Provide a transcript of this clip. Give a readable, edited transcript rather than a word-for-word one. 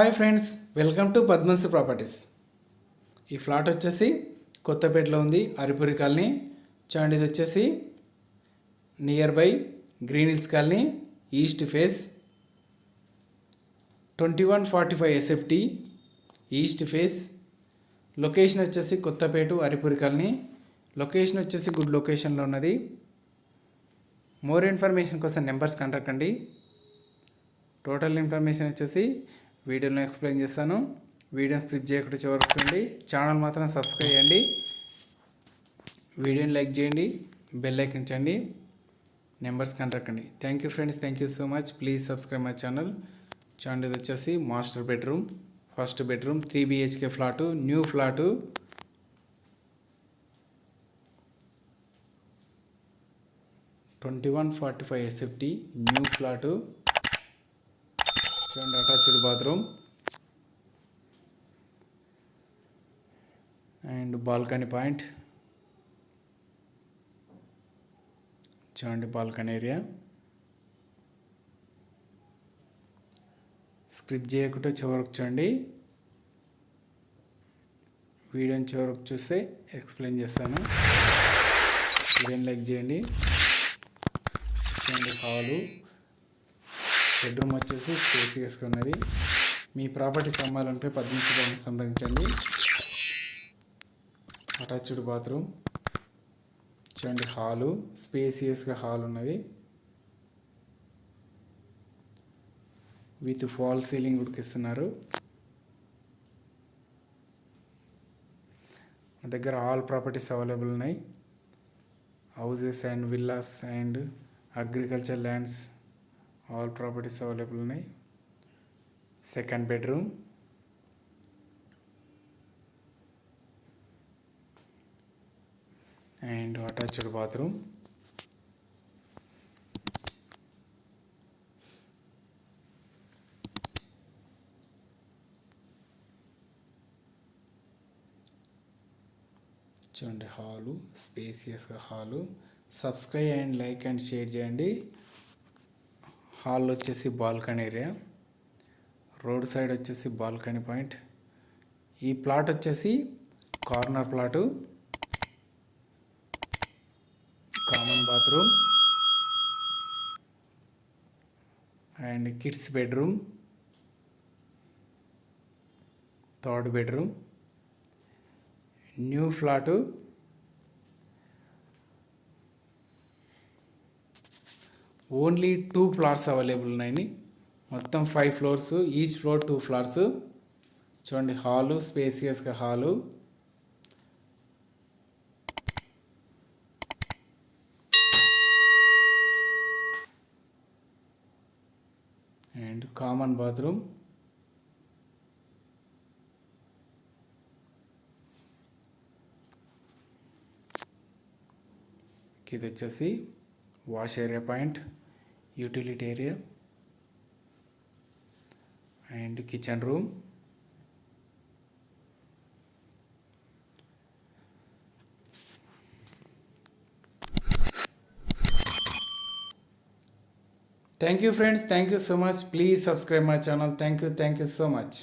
Hi friends, welcome to Padmasri properties. ఈ flat వచ్చేసి కొత్తపేటలో ఉంది, అరిపురి కాలనీ. చూడండి, ఇది వచ్చేసి near by green hills colony, east face, 2145 SFT, east face. Location వచ్చేసి కొత్తపేట అరిపురి కాలనీ. లొకేషన్ వచ్చేసి గుడ్ లొకేషన్లో ఉన్నది. మోర్ ఇన్ఫర్మేషన్ కోసం నెంబర్స్ కాంటాక్ట్ అండి. టోటల్ ఇన్ఫర్మేషన్ వచ్చేసి వీడియోలో ఎక్స్ప్లెయిన్ చేస్తాను. వీడియోని స్కిప్ చేయకుండా చివరికి చూడండి. ఛానల్ మాత్రం సబ్స్క్రైబ్ చేయండి, వీడియోని లైక్ చేయండి, బెల్ ఐకాన్ చేయండి, నెంబర్స్ కాంటాక్ట్ అండి. Thank you friends, thank you so much. Please subscribe my channel. చూడండి, ఇది వచ్చేసి master bedroom, first bedroom, 3 BHK flat, new flat. (2145 SFT) new flat. చూడండి, attached bathroom and balcony point. చూడండి, balcony area. Script చేయకుండా చివరకు చూడండి, వీడియోని చివరకు చూస్తే ఎక్స్ప్లెయిన్ చేస్తాను. వీడియోని లైక్ చేయండి. చూడండి, హాలు, బెడ్రూమ్ వచ్చేసి స్పేసియస్గా ఉన్నది. మీ ప్రాపర్టీస్ అమ్మాలంటే పద్మశ్రీ సంప్రదించండి. Attached bathroom. చూడండి, హాలు, స్పేసియస్గా హాల్ ఉన్నది విత్ ఫాల్ సీలింగ్ ఉడికిస్తున్నారు. మా దగ్గర ఆల్ ప్రాపర్టీస్ అవైలబుల్ ఉన్నాయి. Houses and villas and agriculture lands, all properties available ఉన్నాయి. Second bedroom, and attached bathroom. చూడండి, హాలు, స్పేసియస్గా hall. Subscribe and like and share చేయండి. హాల్ వచ్చేసి బాల్కనీ ఏరియా, రోడ్ సైడ్ వచ్చేసి బాల్కనీ పాయింట్. ఈ plot వచ్చేసి corner plot, common bathroom and kids bedroom, third bedroom. New flat. Only 2 flats available ఉన్నాయి. మొత్తం 5 floors, each floor 2 flats. చూడండి, hall, స్పేసియస్గా hall and common bathroom. ఇది వచ్చేసి wash area point, utility area and kitchen room. Thank you friends, thank you so much. Please subscribe my channel. Thank you so much.